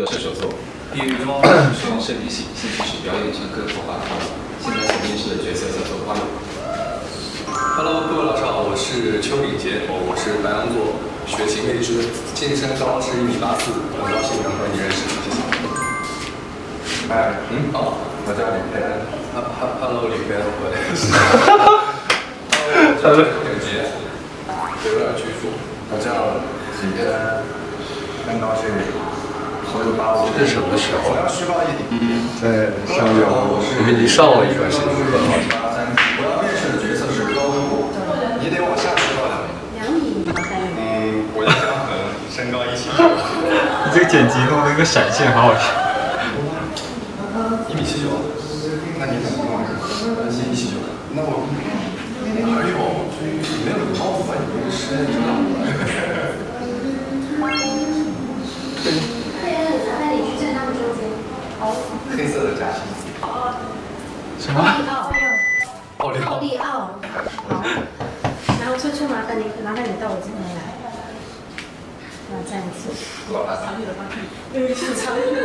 射手座，毕业于中央大学实验设计系，兴趣是表演、唱歌、头发、跳舞。现在所面试的角色叫做花友。Hello， 各位老师好，我是邱炳杰，我是白羊座，血型未知，净身高是1.84米，很高兴能和你认识，谢谢。好，我叫李佩恩。Hello， 李佩恩，我也是。Hello，炳杰，有点拘束。我叫李佩恩，很高兴。这是什么时候？在上月，我们已经上了一段时间课了。我要面试的角色是高中，你得往下迟到2米。我叫江恒，身高179。你这个剪辑弄的那个闪现好好笑。1.79米。那你怎么弄的？1.79。那我还有，你没有包袱吧？你这个实验真的。黑色的夹心。什么？奥利奥。利奥。好。然后春春麻烦你到我这边来。这样子。强扭的关系，是强扭的。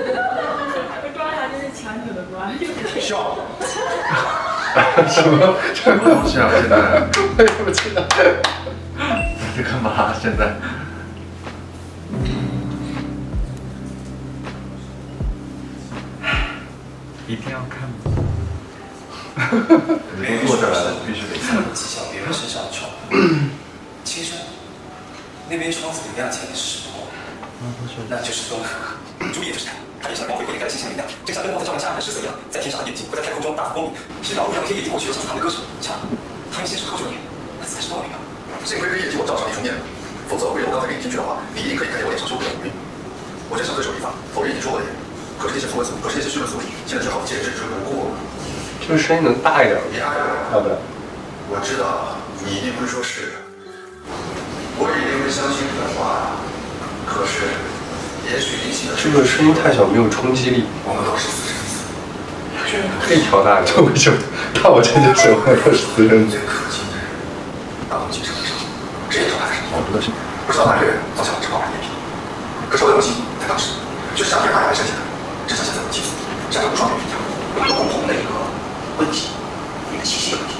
抓它就是强扭的关系。笑。什么东西啊？现在？我也不知道。你在干嘛？现在？一定要看吗？你都坐这儿了，必须得看。挤向别人身上的窗户。其实，那边窗子里亮起来的是什么？那就是灯。注意，就是它，它就像光辉掩盖了星星的力量，就像灯光在照亮家人的失色一样，在天上的眼睛会在太空中大放光明。是老路让黑夜经过去，像是他们的歌声。瞧，他用先生喝酒脸，那才是多美啊！幸亏黑夜替我照上一重面，否则为了我刚才给你听去的话，你一定可以看见我脸上受不了的晕。我真想对手一发，否认你说我的脸。可是那些所谓虚伪俗语，现在只好截肢之不顾。这个声音能大一点吗？好的。我知道你一定会说是，我也一定会相信你的话。可是，也许你起的这个声音太小，没有冲击力。我们都是私生子，可以调大一点。为什么？那我真的是我都是私生子。最可敬的人，当我们进城的时候，这也说他是好多的事，不知道哪个人造下了这傲人脸皮。可是我的母亲在当时却是想给爱来生下的。这像现在的妻子，像这无双人一样，有共同的一个问题，你的气息的问题，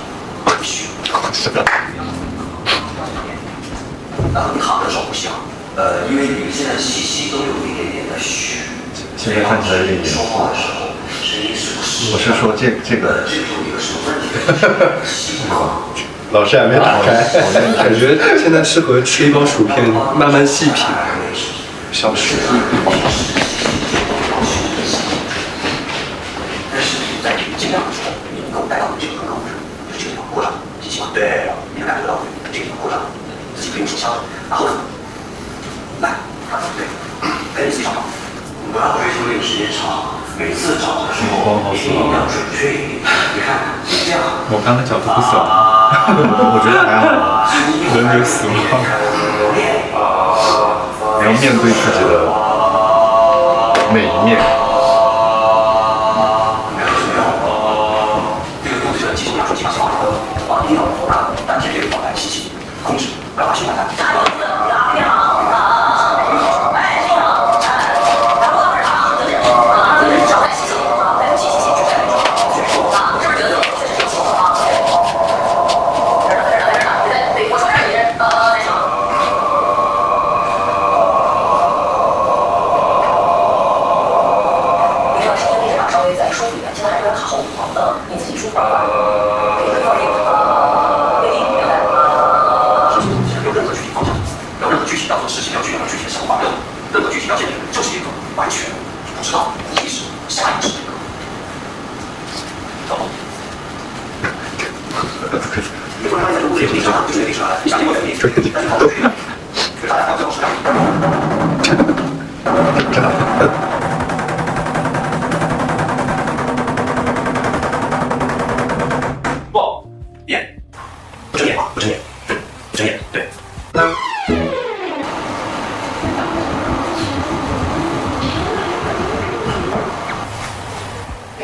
必须。是的。你好的时候不行，因为你现在气息都有一点点的虚。现在看起来有点严肃。说话的时候，声音是不是？我是说这个。这有一个什么问题？老师还没打开，感觉现在适合吃一包薯片，慢慢细品，消失。尽量的时候，你能够带到这个更高的，就是这个地方扩张，进行对，你能感觉到这个地方扩张，自己不用手枪，然后呢，来，对，跟你自己上场，不要追求这个时间长，每次找的时候一定要准确一点。你看，这样，我刚才角度不小，我觉得还好，人就死了。你要面对自己的每一面。一定要把当前这个状态吸气，控制，不要把心态大。完全不知道意识下意识的懂吗？你突然发现物理历史上就是历史你想经过原理，但是好多就大家要最后是这样。不，眼，不睁眼，不睁眼，不睁眼，对。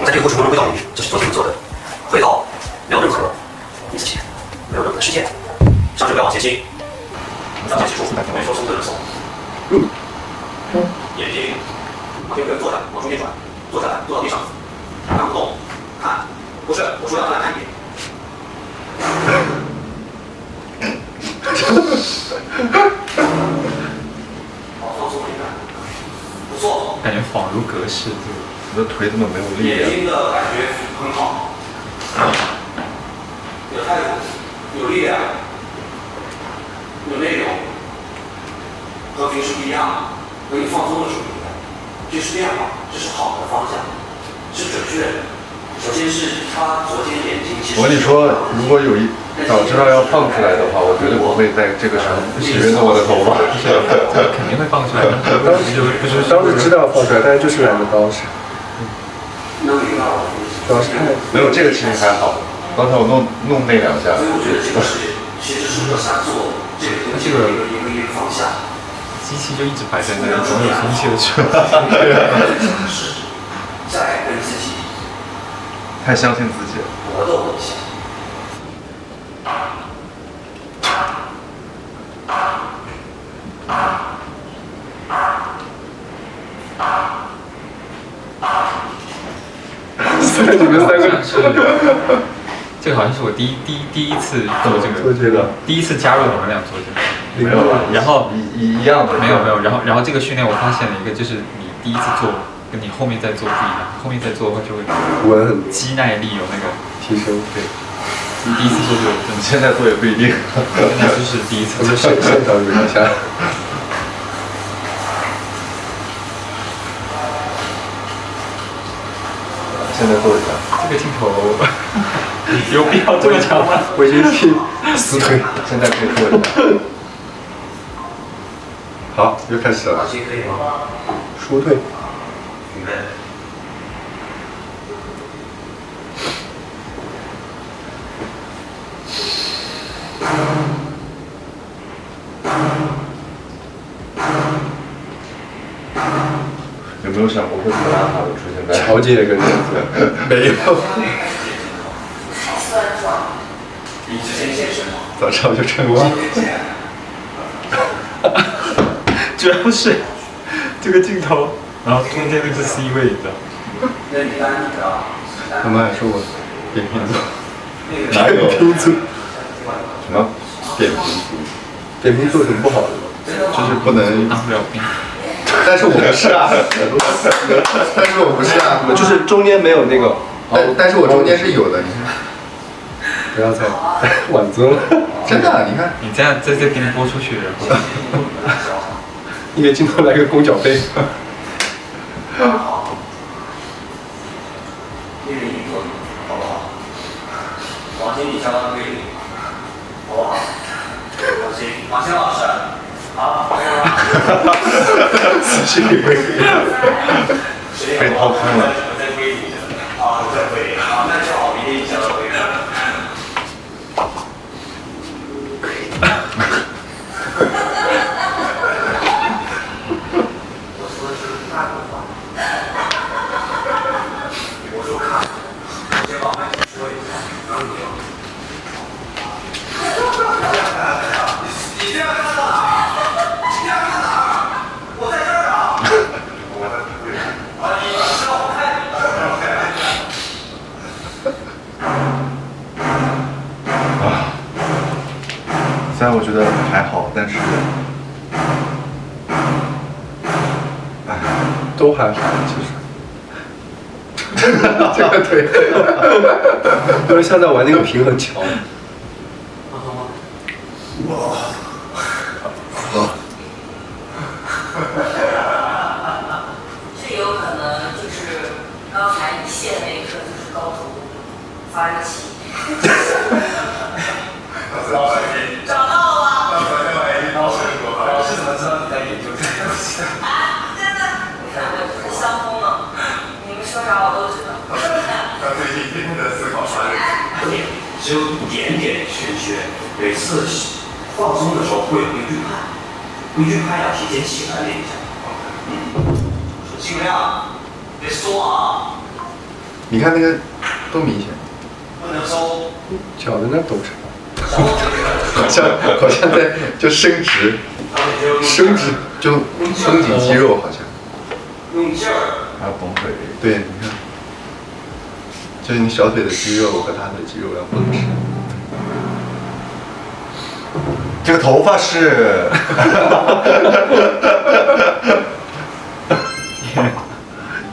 在这个过程中回到你，这是昨天做的，回到没有任何你自己，没有任何的事件，上去不要往前倾，向前起处，没说松对着松，眼睛先不要坐下，往中间转，坐下来，坐到地上，看不动，看，不是，我说要看一眼。好，放松一点，不错。感觉恍如隔世，我的腿怎么没有力量？眼睛的感觉很好，有态度，有力量，有内容，和平时不一样，和你放松的时候不一样。这是变化，这是好的方向，是准确的。首先是他昨天眼睛其实。我跟你说，如果有早知道要放出来的话，我绝对不会在这个时候许愿我的头发。肯定会放出来的。当时知道放出来，但是就是懒得捯饬。主要是太没有这个其实还好，刚才我弄那两下。所以我觉得这个是其实是要下做这个东西的一个方向。机器就一直摆在那里，总有松懈的时候。再跟自己太相信自己了。搏斗一下。你们三个这个好像是我第一次做这个，第一次加入你们俩做这个。没有吧？然后一样的。没有，然后这个训练我发现了一个，就是你第一次做跟你后面再做不一样，后面再做的话就会稳很多，肌耐力有那个提升。对，你第一次做就真的，现在做也不一定。现在就是第一次我们现场捋一下。现在做一下。这个镜头有必要这么长吗？我已经替死腿。现在可以做一下。好，又开始了。耳机可以吗？舒退。预备。有没有想过会普拉塔的出现在？乔姐跟这个没有。你之前健身吗？早知道就成了。主要是这个镜头，然后中间那个是 C 位的。那你单你的。他们还说我扁平足。哪有？扁平足。什么？扁平足？扁平足有什么不好的？就是不能当不了兵。但是我不是啊，但是我不是啊，就是中间没有那个，但是我中间是有的，你看。不要再晚尊了，真的，你看。你这样在这边播出去，然后一个镜头来个弓脚背。一人一个，好不好？王经理相当规律，好不好？王鑫，王鑫老师，好，可以吗？仔细规律。被掏空了。我在规律着，啊，我在规律，啊，那就好，明天你相当规律。我说的是大的话，我就看，我先把麦说一下，然后你就。你这样看哪？你这样看哪？我在这儿啊！我在这里。啊，你知道我看你。虽然我觉得还好，但是，都还好，其实。这个腿，就是像在玩那个平衡桥。这有可能就是刚才一线那一刻就是高度发热器。找到了。老师怎么知道你在研究这个东西？啊，真的？你看我就是相通了，你们说啥我都知道。他最近真的思考发热器，只有一点点玄学，每次放松的时候会有一个预判，预判要提前起来练一下。尽量别缩啊，你看那个多明显。不能收。脚在那抖着。好像在就伸直，就松紧肌肉好像。用劲儿。还要绷腿。对，你看，就是你小腿的肌肉和大腿肌肉要绷实。这个头发是，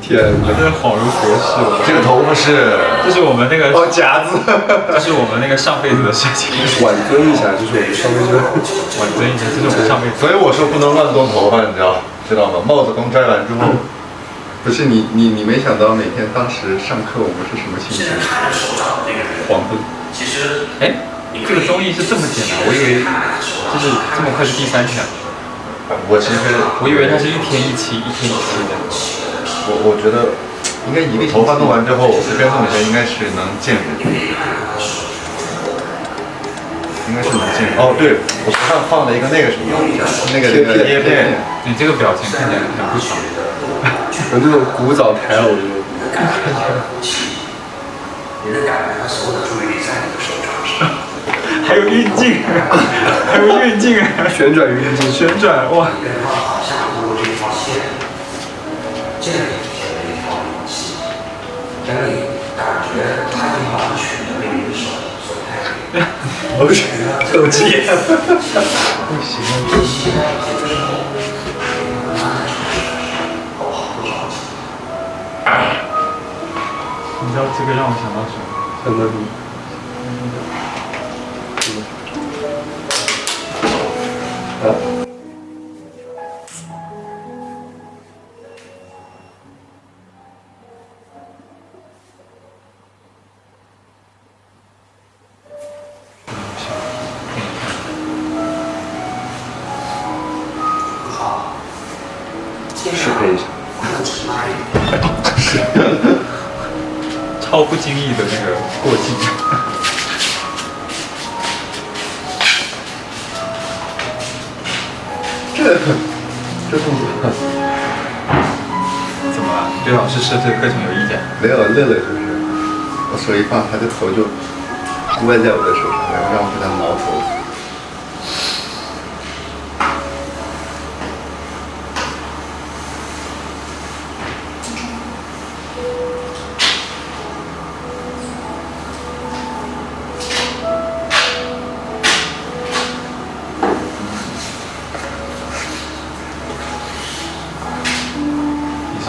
天哪，真的恍如隔世。这个头发是，这是我们那个哦夹子，这是我们那个上辈子的事情。挽尊一下，就是我们上辈子挽尊一下，这是我们上辈子。所以我说不能乱动头发，你知道吗？帽子刚摘完之后，不是你没想到每天当时上课我们是什么心情？黄昏。其实，哎，这个综艺是这么简单，我以为就是这么快是第3天。我其实我以为它是一天一期，一天一期的。我觉得应该一个头发弄完之后，随便弄一下应该是能见人，应该是能见人。哦，对，我头上放了一个那个什么，那个贴片。你这个表情看起来很不爽。有那种古早台偶的。你的感觉，所有的注意力在你的手掌上。还有运镜，还有运镜，旋转运镜，旋转，哇！对方好像通过这条线建立起了一条联系，当你感觉它已完全的被你的手所代替。不是，手机。不行了，这些的时候，慢慢好不着急。你知道这个让我想到什么？想到什么？适配一下。超不经意的那个过境。这动作怎么了？对老师设置课程有意见？没有，乐乐就是，我手一放，他的头就歪在我的手上，然后让我给他挠头。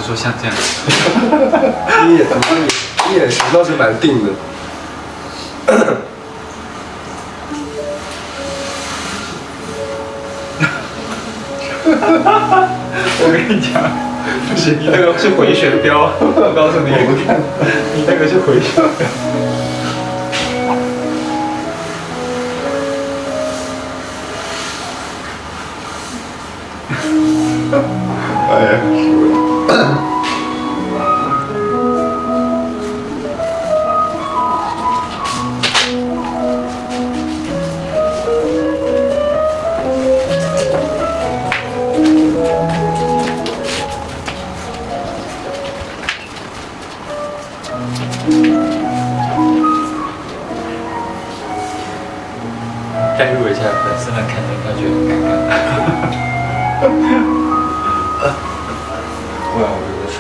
说像这样，你眼神倒是蛮定的。我跟你讲，不是你那个是回旋镖，我告诉你，你那个是回旋镖。哎呀，代入一下，粉丝们看着应该觉得很尴尬。哇，我觉得是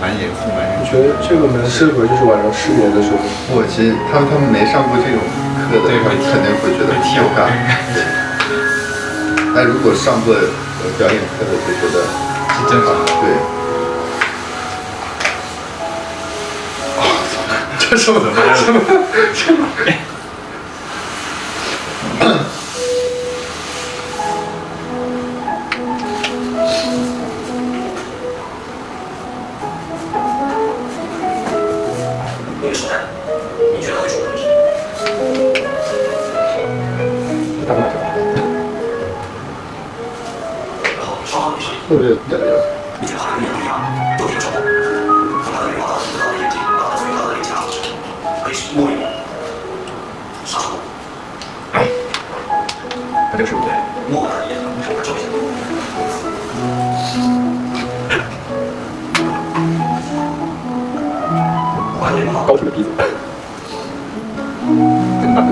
蛮严肃，蛮认真。我觉得这个蛮适合，就是晚上失眠的时候。我其实他们没上过这种课的，他们肯定会觉得很尴尬。但如果上过表演课的，就觉得是正常的。对。这是我的妈呀！那个手袋，你觉得会是为什么？大马然后双方女生，特别感觉。并且还有一个不一样，都是手袋，从他的眉毛到他的眼睛，到他嘴到他的脸颊，可以摸一摸，杀手。他这个是不对，摸他的眼，手肘一下。高挺的鼻子，真大个。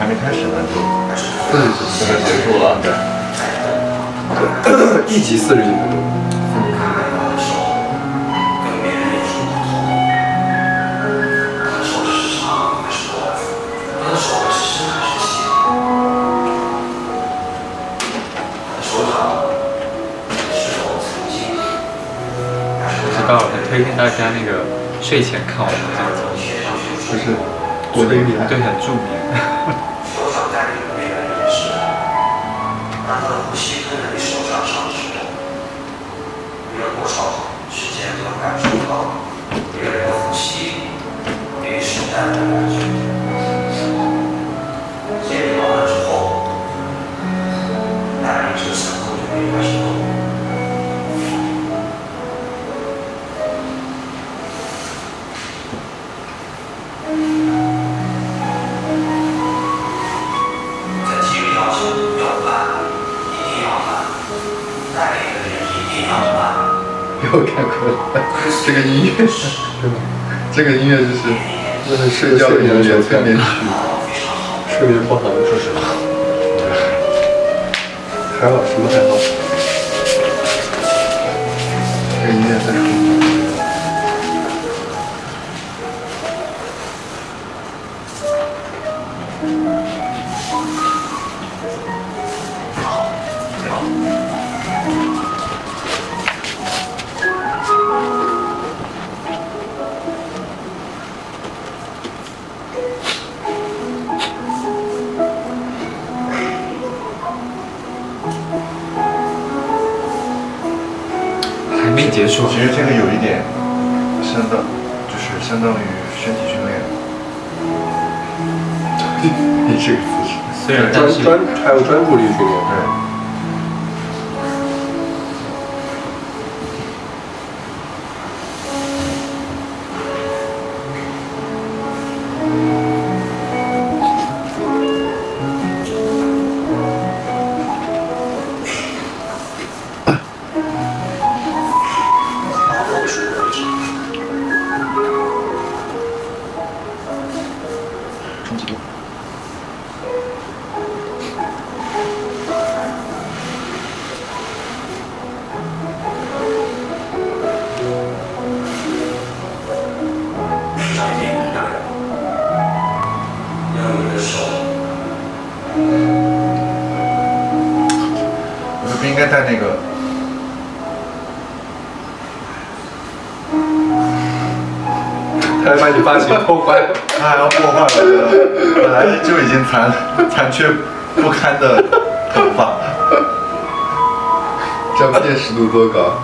还没开始呢，就结束了。对，一集40几分钟。刚好很推荐大家那个睡前看我们这个综艺，就是国内名，对，很著名。手掌在那个边缘也是，让他的呼吸跟着你手掌上升，越过操场，时间就能感受到别人的呼吸给手带来的感觉。建立完了之后，带领这个3口就可以开始动。我看过了，这个音乐，这个音乐就是睡觉的音乐，催眠曲，睡眠不好，说实话，还好，什么还好？这个音乐在说。没结束。其实这个有一点相当于身体训练。你这个姿势，虽然还有专注力训练。对。应该带那个，他还把你发型破坏了，他还要破坏我的本来就已经残缺不堪的头发，这样辨识度多高？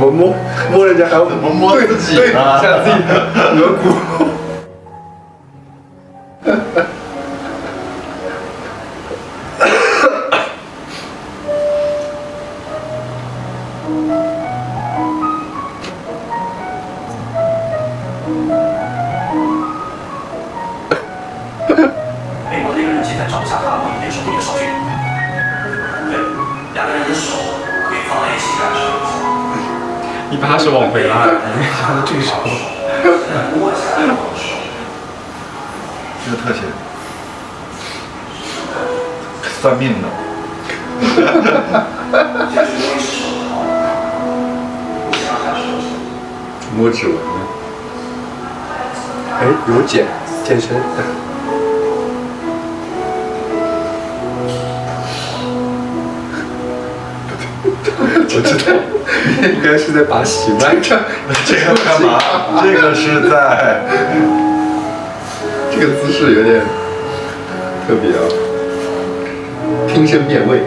我们摸人家还要怎么摸自己对，啊？像自己的额骨。美国那个人现在找不下他了，你那手臂的手续。对，两个人的手可以放在一起感受一下。你把他手往回拉，你他的对手。这个特写，算命的。摸指纹呢？哎，有健身。我知道，应该是在把洗脉。这个干嘛？这个是在，这个姿势有点特别啊，听声辨位。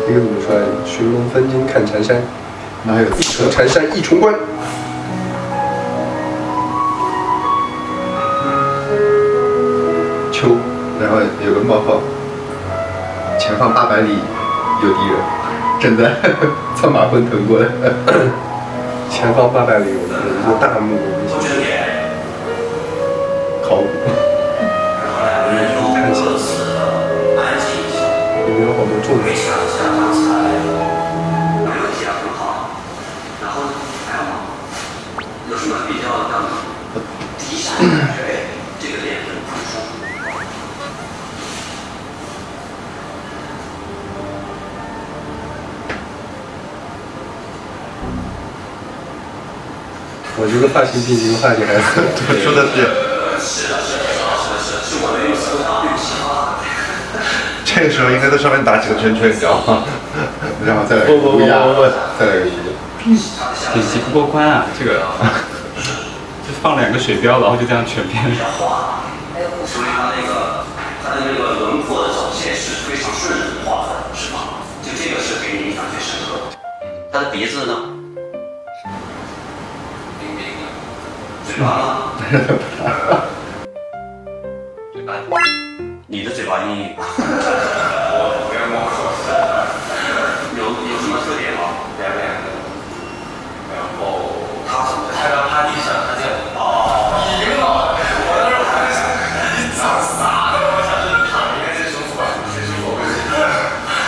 这个怎么说来着？寻龙分金看缠山，哪有一重缠山一重关。秋，然后有个冒号，前方800里有敌人，正在策马奔腾过来。前方800里有一个大木考古，看起来面有好多重点。没问题啊，很好。然后还有吗？有什么比较让你第一下感觉这个脸很突出？我这个发型比你们发型还说的对。这个时候应该在上面打几个圈圈，你知道吗？然后再来个乌鸦，再来个鱼。点击不过关啊，这个就放2个水标，然后就这样全篇。所以它的那个轮廓的走线是非常顺滑的，是吧？就这个是给你印象最深刻的。他的鼻子呢？冰冰的。嘴巴呢？嘴巴。你的嘴巴硬。我不要摸。有什么特点吗？亮亮的。然后他怎么拍到趴地上，他这样赢了。我当时还在想，你咋傻的？我想说你躺应该是舒服吧？谁舒服？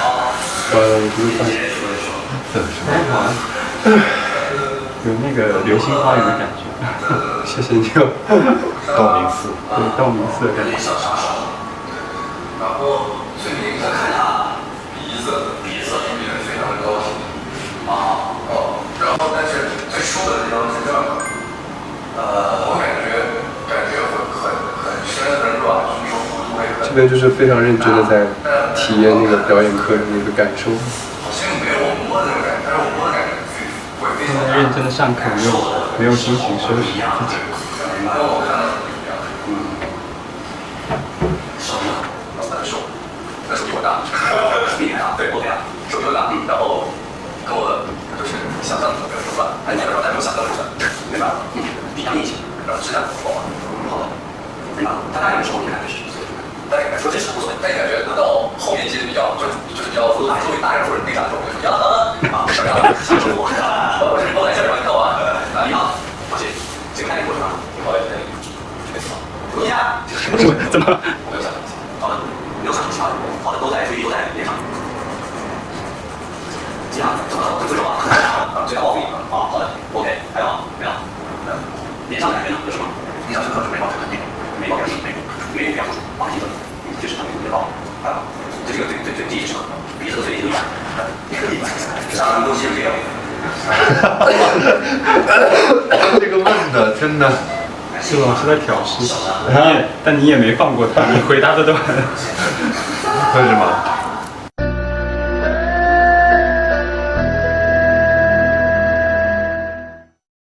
好。不是有那个流星花园的感觉。谢谢你哦。道明寺。对，道明寺的感觉。然后最明显看他鼻子变得非常的高挺然后但是最输的地方是这个，我感觉很深很软，就是说弧度会很。这边就是非常认真的在体验那个表演课的那个感受。好像没有我摸的那种感觉，但是我摸的感觉会非常。现在认真的上课，没有心情收拾自己。跟我看到的不一样。手呢？那手比我大，比你大，对，我比他手比我大，然后跟我就是想象中没有什么乱，但没有想象中的，明白了？比较硬气，然后质量好吧，好的，明白了？他大概是后面感觉是，大概说这是无所谓，但你感觉到后面其实比较就是比较作为大人或者那啥的时候，我就比较什么样的享受我，我来这边看完，你好，我去，这个看你过程啊，好嘞，你看，怎么？我没有想象，好的，没有想象其他的，好的，都在脸上。这样怎么会说啊？这个报复你了啊？好的 ，OK， 还有吗？没有，脸上的感觉呢？有什么？印象深刻是眉毛，眉毛比较重，往一个，就是他眉毛啊，这个最第一是鼻子最一样，啥东西没有？这个问的真的。是老师在挑衅，但你也没放过他，你回答的都很。为什么？